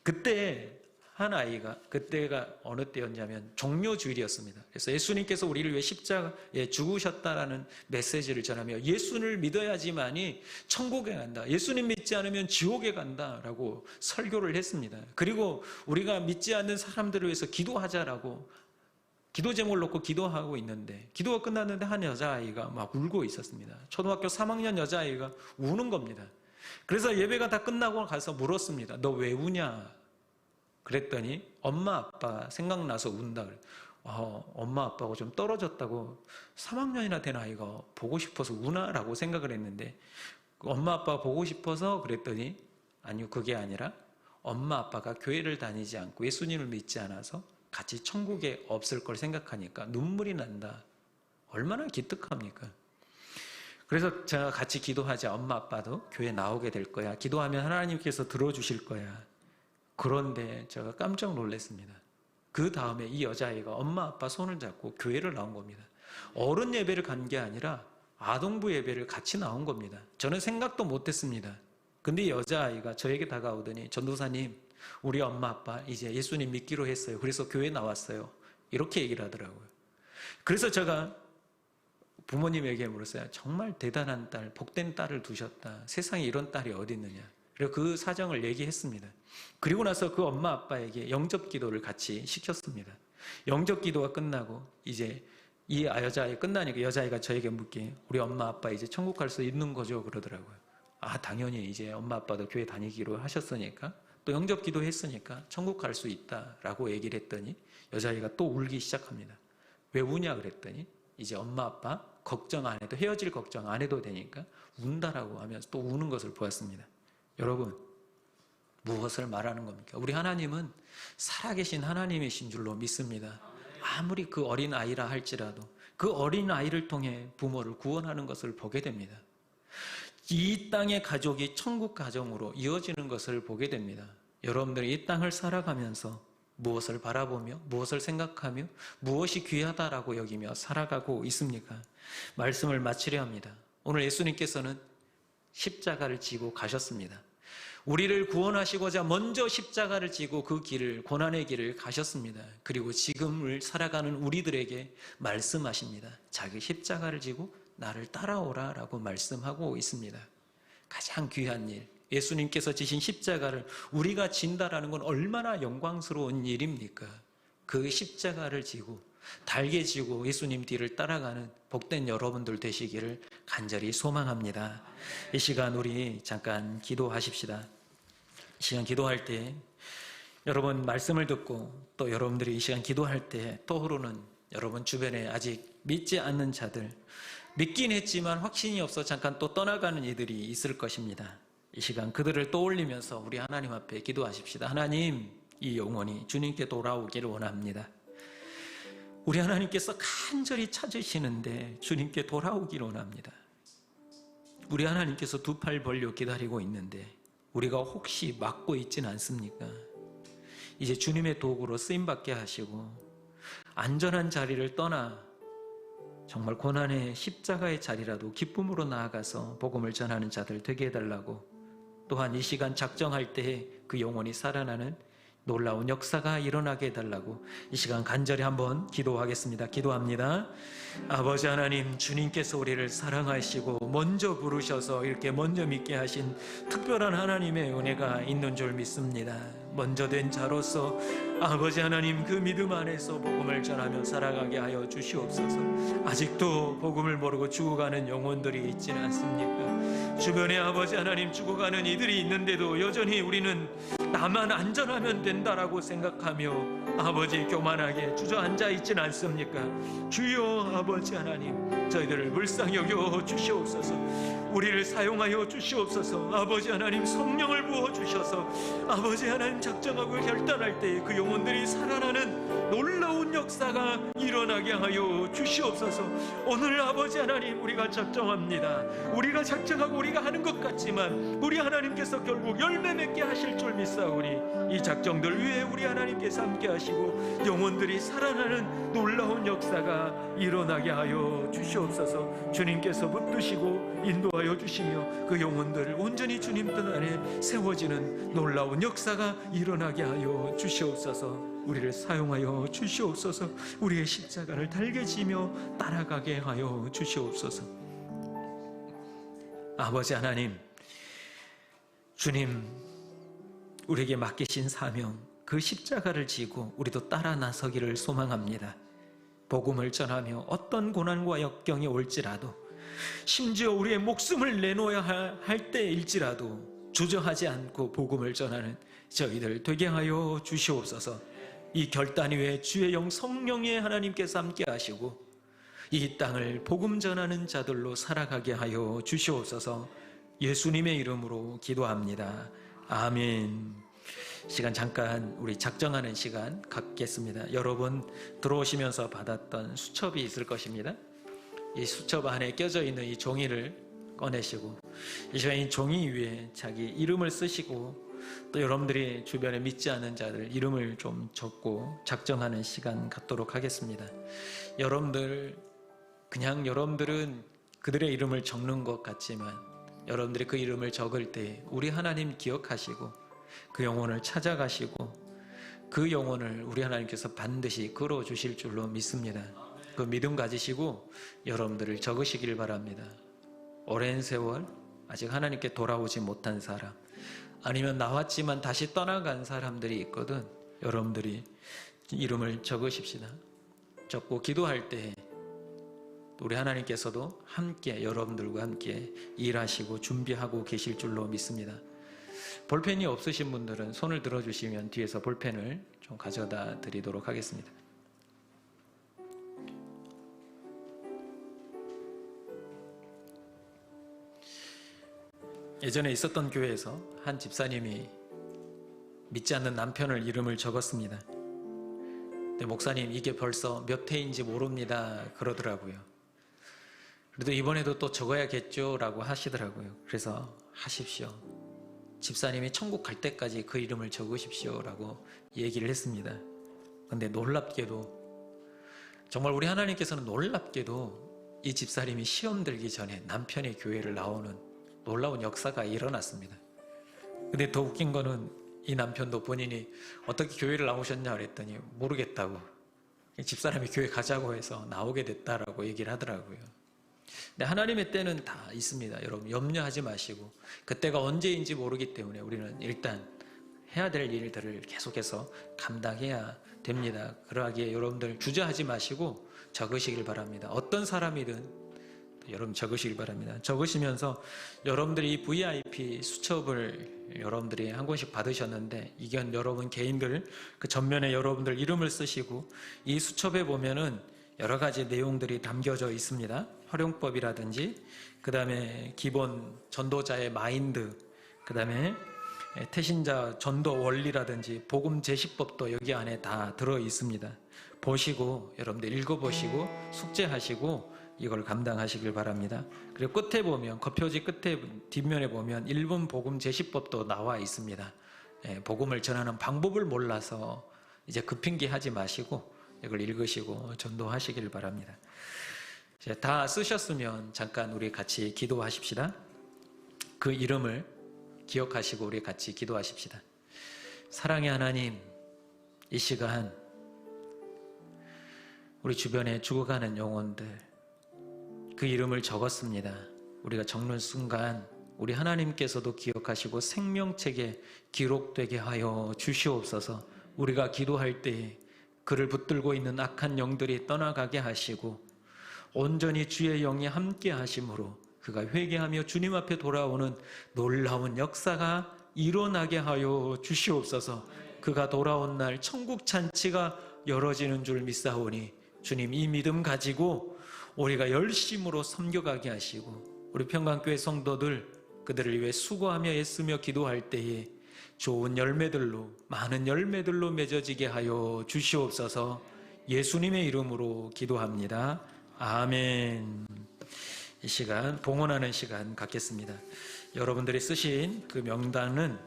그때 한 아이가, 그때가 어느 때였냐면 종료주일이었습니다. 그래서 예수님께서 우리를 위해 십자가에 죽으셨다라는 메시지를 전하며 예수를 믿어야지만이 천국에 간다, 예수님 믿지 않으면 지옥에 간다라고 설교를 했습니다. 그리고 우리가 믿지 않는 사람들을 위해서 기도하자라고 기도 제목을 놓고 기도하고 있는데 기도가 끝났는데 한 여자아이가 막 울고 있었습니다. 초등학교 3학년 여자아이가 우는 겁니다. 그래서 예배가 다 끝나고 가서 물었습니다. 너 왜 우냐? 그랬더니 엄마 아빠 생각나서 운다 그래. 엄마 아빠하고 좀 떨어졌다고 3학년이나 된 아이가 보고 싶어서 우나라고 생각을 했는데 엄마 아빠 보고 싶어서 그랬더니 아니요, 그게 아니라 엄마 아빠가 교회를 다니지 않고 예수님을 믿지 않아서 같이 천국에 없을 걸 생각하니까 눈물이 난다. 얼마나 기특합니까? 그래서 제가 같이 기도하자. 엄마 아빠도 교회 나오게 될 거야. 기도하면 하나님께서 들어주실 거야. 그런데 제가 깜짝 놀랐습니다. 그 다음에 이 여자아이가 엄마 아빠 손을 잡고 교회를 나온 겁니다. 어른 예배를 간 게 아니라 아동부 예배를 같이 나온 겁니다. 저는 생각도 못했습니다. 근데 이 여자아이가 저에게 다가오더니 전도사님, 우리 엄마 아빠 이제 예수님 믿기로 했어요. 그래서 교회 나왔어요. 이렇게 얘기를 하더라고요. 그래서 제가 부모님에게 물었어요. 정말 대단한 딸, 복된 딸을 두셨다. 세상에 이런 딸이 어디 있느냐. 그리고 그 사정을 얘기했습니다. 그리고 나서 그 엄마 아빠에게 영접 기도를 같이 시켰습니다. 영접 기도가 끝나고 이제 이 여자아이 끝나니까 여자아이가 저에게 묻기에 우리 엄마 아빠 이제 천국 갈 수 있는 거죠? 그러더라고요. 당연히 이제 엄마 아빠도 교회 다니기로 하셨으니까 또 영접 기도했으니까 천국 갈 수 있다라고 얘기를 했더니 여자아이가 또 울기 시작합니다. 왜 우냐 그랬더니 이제 엄마 아빠 걱정 안 해도, 헤어질 걱정 안 해도 되니까 운다라고 하면서 또 우는 것을 보았습니다. 여러분, 무엇을 말하는 겁니까? 우리 하나님은 살아계신 하나님이신 줄로 믿습니다. 아무리 그 어린 아이라 할지라도 그 어린 아이를 통해 부모를 구원하는 것을 보게 됩니다. 이 땅의 가족이 천국 가정으로 이어지는 것을 보게 됩니다. 여러분들이 이 땅을 살아가면서 무엇을 바라보며 무엇을 생각하며 무엇이 귀하다라고 여기며 살아가고 있습니까? 말씀을 마치려 합니다. 오늘 예수님께서는 십자가를 지고 가셨습니다. 우리를 구원하시고자 먼저 십자가를 지고 그 길을, 고난의 길을 가셨습니다. 그리고 지금을 살아가는 우리들에게 말씀하십니다. 자기 십자가를 지고 나를 따라오라 라고 말씀하고 있습니다. 가장 귀한 일, 예수님께서 지신 십자가를 우리가 진다라는 건 얼마나 영광스러운 일입니까? 그 십자가를 지고 달게 지고 예수님 뒤를 따라가는 복된 여러분들 되시기를 간절히 소망합니다. 이 시간 우리 잠깐 기도하십시다. 이 시간 기도할 때 여러분 말씀을 듣고 또 여러분들이 이 시간 기도할 때 떠오르는 여러분 주변에 아직 믿지 않는 자들, 믿긴 했지만 확신이 없어 잠깐 또 떠나가는 이들이 있을 것입니다. 이 시간 그들을 떠올리면서 우리 하나님 앞에 기도하십시다. 하나님, 이 영혼이 주님께 돌아오기를 원합니다. 우리 하나님께서 간절히 찾으시는데 주님께 돌아오기를 원합니다. 우리 하나님께서 두 팔 벌려 기다리고 있는데 우리가 혹시 막고 있지는 않습니까? 이제 주님의 도구로 쓰임받게 하시고 안전한 자리를 떠나 정말 고난의 십자가의 자리라도 기쁨으로 나아가서 복음을 전하는 자들 되게 해달라고, 또한 이 시간 작정할 때에 그 영혼이 살아나는 놀라운 역사가 일어나게 해달라고 이 시간 간절히 한번 기도하겠습니다. 기도합니다. 아버지 하나님, 주님께서 우리를 사랑하시고 먼저 부르셔서 이렇게 먼저 믿게 하신 특별한 하나님의 은혜가 있는 줄 믿습니다. 먼저 된 자로서 아버지 하나님, 그 믿음 안에서 복음을 전하며 살아가게 하여 주시옵소서. 아직도 복음을 모르고 죽어가는 영혼들이 있지는 않습니까? 주변에 아버지 하나님 죽어가는 이들이 있는데도 여전히 우리는 나만 안전하면 된다라고 생각하며 아버지 교만하게 주저앉아 있지는 않습니까? 주여 아버지 하나님, 저희들을 불쌍히 여겨 주시옵소서. 우리를 사용하여 주시옵소서. 아버지 하나님, 성령을 부어 주셔서 아버지 하나님 작정하고 결단할 때 그 영혼들이 살아나는 놀라운 역사가 일어나게 하여 주시옵소서. 오늘 아버지 하나님, 우리가 작정합니다. 우리가 작정하고 우리가 하는 것 같지만 우리 하나님께서 결국 열매 맺게 하실 줄 믿사오니 이 작정들 위에 우리 하나님께서 함께 하시고 영혼들이 살아나는 놀라운 역사가 일어나게 하여 주시옵소서. 주님께서 붙드시고 인도하여 주시며 그 영혼들을 온전히 주님 뜻 안에 세워지는 놀라운 역사가 일어나게 하여 주시옵소서. 우리를 사용하여 주시옵소서. 우리의 십자가를 달게 지며 따라가게 하여 주시옵소서. 아버지 하나님, 주님 우리에게 맡기신 사명, 그 십자가를 지고 우리도 따라 나서기를 소망합니다. 복음을 전하며 어떤 고난과 역경이 올지라도, 심지어 우리의 목숨을 내놓아야 할 때일지라도 주저하지 않고 복음을 전하는 저희들 되게 하여 주시옵소서. 이 결단 위에 주의 영 성령의 하나님께서 함께 하시고 이 땅을 복음 전하는 자들로 살아가게 하여 주시옵소서. 예수님의 이름으로 기도합니다. 아멘. 시간 잠깐 우리 작정하는 시간 갖겠습니다. 여러분 들어오시면서 받았던 수첩이 있을 것입니다. 이 수첩 안에 껴져 있는 이 종이를 꺼내시고 이 시간 이 종이 위에 자기 이름을 쓰시고 또 여러분들이 주변에 믿지 않는 자들 이름을 좀 적고 작정하는 시간 갖도록 하겠습니다. 여러분들은 그들의 이름을 적는 것 같지만 여러분들이 그 이름을 적을 때 우리 하나님 기억하시고 그 영혼을 찾아가시고 그 영혼을 우리 하나님께서 반드시 끌어주실 줄로 믿습니다. 그 믿음 가지시고 여러분들을 적으시길 바랍니다. 오랜 세월 아직 하나님께 돌아오지 못한 사람, 아니면 나왔지만 다시 떠나간 사람들이 있거든. 여러분들이 이름을 적으십시다. 적고 기도할 때 우리 하나님께서도 함께 여러분들과 함께 일하시고 준비하고 계실 줄로 믿습니다. 볼펜이 없으신 분들은 손을 들어주시면 뒤에서 볼펜을 좀 가져다 드리도록 하겠습니다. 예전에 있었던 교회에서 한 집사님이 믿지 않는 남편을 이름을 적었습니다. 근데 목사님 이게 벌써 몇 회인지 모릅니다 그러더라고요. 그래도 이번에도 또 적어야겠죠 라고 하시더라고요. 그래서 하십시오. 집사님이 천국 갈 때까지 그 이름을 적으십시오 라고 얘기를 했습니다. 근데 놀랍게도 정말 우리 하나님께서는 놀랍게도 이 집사님이 시험 들기 전에 남편의 교회를 나오는 놀라운 역사가 일어났습니다. 근데 더 웃긴 거는 이 남편도 본인이 어떻게 교회를 나오셨냐 그랬더니 모르겠다고, 집사람이 교회 가자고 해서 나오게 됐다라고 얘기를 하더라고요. 근데 하나님의 때는 다 있습니다. 여러분 염려하지 마시고, 그때가 언제인지 모르기 때문에 우리는 일단 해야 될 일들을 계속해서 감당해야 됩니다. 그러하기에 여러분들 주저하지 마시고 적으시길 바랍니다. 어떤 사람이든 여러분 적으시길 바랍니다. 적으시면서 여러분들이 이 VIP 수첩을 여러분들이 한 권씩 받으셨는데, 이건 여러분 개인들 그 전면에 여러분들 이름을 쓰시고, 이 수첩에 보면은 여러 가지 내용들이 담겨져 있습니다. 활용법이라든지, 그 다음에 기본 전도자의 마인드, 그 다음에 태신자 전도 원리라든지 복음 제시법도 여기 안에 다 들어 있습니다. 보시고 여러분들 읽어보시고 숙제하시고 이걸 감당하시길 바랍니다. 그리고 끝에 보면, 겉표지 끝에 뒷면에 보면 일본 복음 제시법도 나와 있습니다. 복음을 전하는 방법을 몰라서 이제 급행기 하지 마시고 이걸 읽으시고 전도하시길 바랍니다. 이제 다 쓰셨으면 잠깐 우리 같이 기도하십시다. 그 이름을 기억하시고 우리 같이 기도하십시다. 사랑의 하나님, 이 시간 우리 주변에 죽어가는 영혼들 그 이름을 적었습니다. 우리가 적는 순간 우리 하나님께서도 기억하시고 생명책에 기록되게 하여 주시옵소서. 우리가 기도할 때 그를 붙들고 있는 악한 영들이 떠나가게 하시고 온전히 주의 영이 함께 하심으로 그가 회개하며 주님 앞에 돌아오는 놀라운 역사가 일어나게 하여 주시옵소서. 그가 돌아온 날 천국 잔치가 열어지는 줄 믿사오니 주님 이 믿음 가지고 우리가 열심으로 섬겨가게 하시고, 우리 평강교회 성도들 그들을 위해 수고하며 애쓰며 기도할 때에 좋은 열매들로, 많은 열매들로 맺어지게 하여 주시옵소서. 예수님의 이름으로 기도합니다. 아멘. 이 시간 봉헌하는 시간 갖겠습니다. 여러분들이 쓰신 그 명단은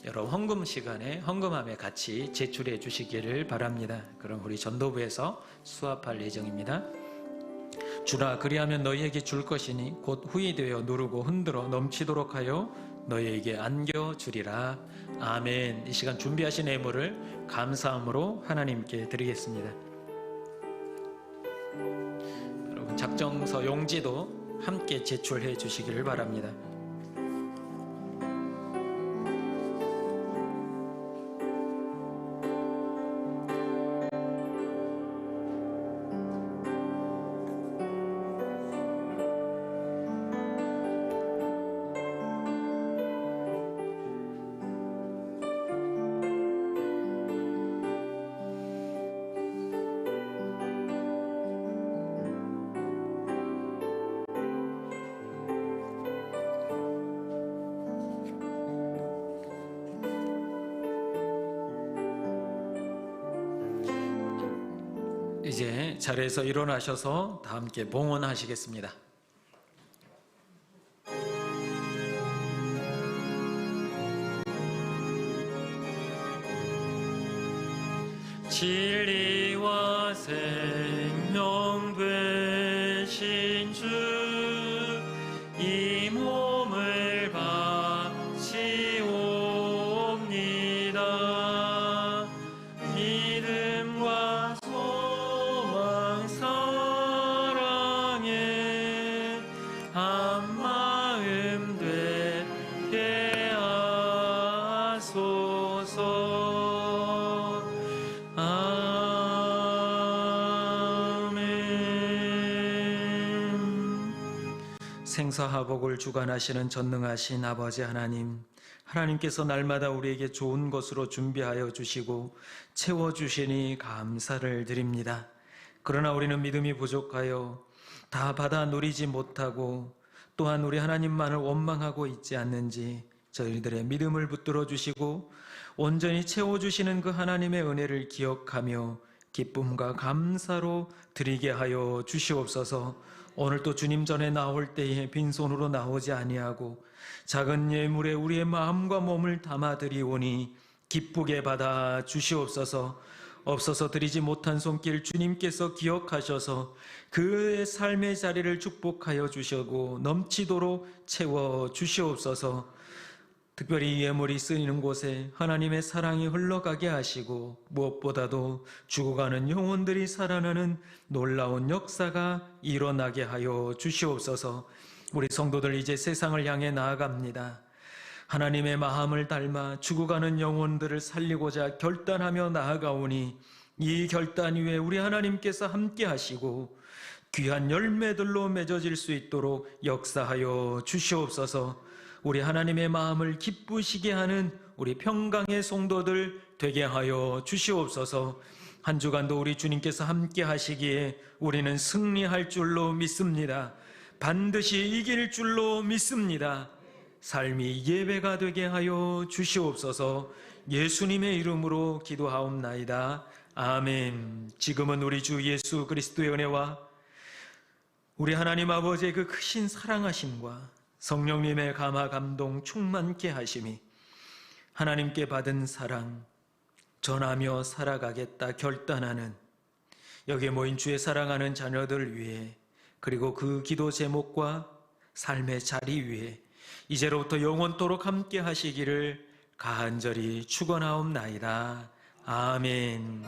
여러분 헌금 시간에 헌금함에 같이 제출해 주시기를 바랍니다. 그럼 우리 전도부에서 수합할 예정입니다. 주라 그리하면 너희에게 줄 것이니 곧 후이 되어 누르고 흔들어 넘치도록 하여 너희에게 안겨주리라. 아멘. 이 시간 준비하신 예물을 감사함으로 하나님께 드리겠습니다. 여러분 작정서 용지도 함께 제출해 주시기를 바랍니다. 이제 자리에서 일어나셔서 다 함께 봉헌하시겠습니다. 진리와 생명 되신 주, 이 몸을 바치옵니다. 믿음과 소망 사랑에 한 마음 되게 하소서. 아멘. 생사하복을 주관하시는 전능하신 아버지 하나님, 하나님께서 날마다 우리에게 좋은 것으로 준비하여 주시고 채워주시니 감사를 드립니다. 그러나 우리는 믿음이 부족하여 다 받아 누리지 못하고 또한 우리 하나님만을 원망하고 있지 않는지 저희들의 믿음을 붙들어 주시고 온전히 채워주시는 그 하나님의 은혜를 기억하며 기쁨과 감사로 드리게 하여 주시옵소서. 오늘 또 주님 전에 나올 때에 빈손으로 나오지 아니하고 작은 예물에 우리의 마음과 몸을 담아 드리오니 기쁘게 받아 주시옵소서. 없어서 드리지 못한 손길 주님께서 기억하셔서 그의 삶의 자리를 축복하여 주시고 넘치도록 채워 주시옵소서. 특별히 이 예물이 쓰이는 곳에 하나님의 사랑이 흘러가게 하시고 무엇보다도 죽어가는 영혼들이 살아나는 놀라운 역사가 일어나게 하여 주시옵소서. 우리 성도들 이제 세상을 향해 나아갑니다. 하나님의 마음을 닮아 죽어가는 영혼들을 살리고자 결단하며 나아가오니 이 결단 위에 우리 하나님께서 함께 하시고 귀한 열매들로 맺어질 수 있도록 역사하여 주시옵소서. 우리 하나님의 마음을 기쁘시게 하는 우리 평강의 성도들 되게 하여 주시옵소서. 한 주간도 우리 주님께서 함께 하시기에 우리는 승리할 줄로 믿습니다. 반드시 이길 줄로 믿습니다. 삶이 예배가 되게 하여 주시옵소서. 예수님의 이름으로 기도하옵나이다. 아멘. 지금은 우리 주 예수 그리스도의 은혜와 우리 하나님 아버지의 그 크신 사랑하심과 성령님의 감화 감동 충만케 하심이 하나님께 받은 사랑 전하며 살아가겠다 결단하는 여기에 모인 주의 사랑하는 자녀들 위해 그리고 그 기도 제목과 삶의 자리 위에 이제로부터 영원토록 함께 하시기를 간절히 축원하옵나이다. 아멘.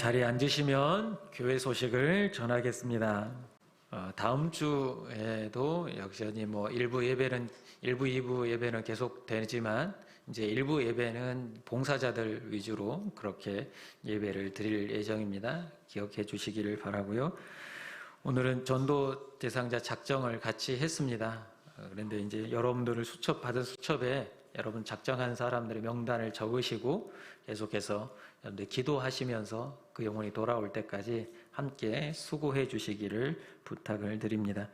자리에 앉으시면 교회 소식을 전하겠습니다. 다음 주에도 여전히 1부, 2부 예배는 계속 되지만 이제 1부 예배는 봉사자들 위주로 그렇게 예배를 드릴 예정입니다. 기억해 주시기를 바라고요. 오늘은 전도 대상자 작정을 같이 했습니다. 그런데 이제 여러분들을 받은 수첩에 여러분 작정한 사람들의 명단을 적으시고 계속해서 여러분들 기도하시면서 그 영혼이 돌아올 때까지 함께 수고해 주시기를 부탁을 드립니다.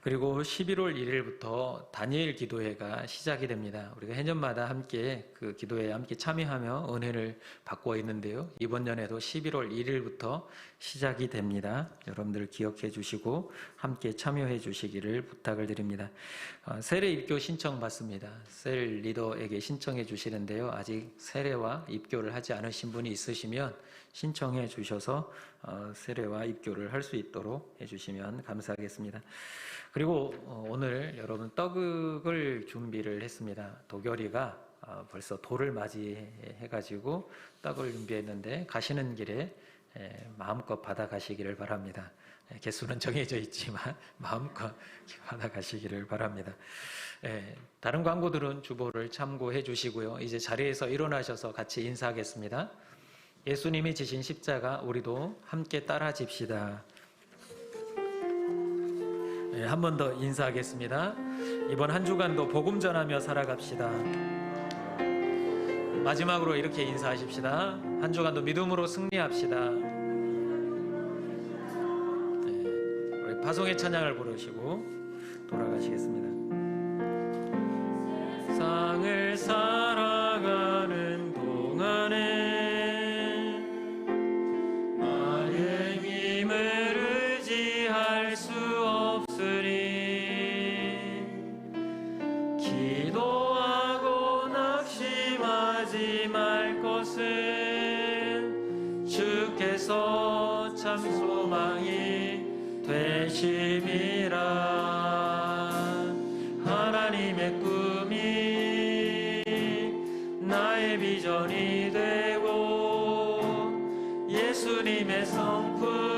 그리고 11월 1일부터 다니엘 기도회가 시작이 됩니다. 우리가 해년마다 함께 그 기도회에 함께 참여하며 은혜를 받고 있는데요. 이번 연에도 11월 1일부터 시작이 됩니다. 여러분들 기억해 주시고 함께 참여해 주시기를 부탁을 드립니다. 세례 입교 신청 받습니다. 셀 리더에게 신청해 주시는데요. 아직 세례와 입교를 하지 않으신 분이 있으시면 신청해 주셔서 세례와 입교를 할 수 있도록 해주시면 감사하겠습니다. 그리고 오늘 여러분 떡을 준비를 했습니다. 도결이가 벌써 돌을 맞이해가지고 떡을 준비했는데 가시는 길에 마음껏 받아가시기를 바랍니다. 개수는 정해져 있지만 마음껏 받아가시기를 바랍니다. 다른 광고들은 주보를 참고해 주시고요. 이제 자리에서 일어나셔서 같이 인사하겠습니다. 예수님이 지신 십자가 우리도 함께 따라 집시다. 한 번 더 인사하겠습니다. 이번 한 주간도 복음 전하며 살아갑시다. 마지막으로 이렇게 인사하십시다. 한 주간도 믿음으로 승리합시다. 우리 파송의 찬양을 부르시고 돌아가시겠습니다. 세상을 살아가는 동안에 참 소망이 되심이라. 하나님의 꿈이 나의 비전이 되고 예수님의 성품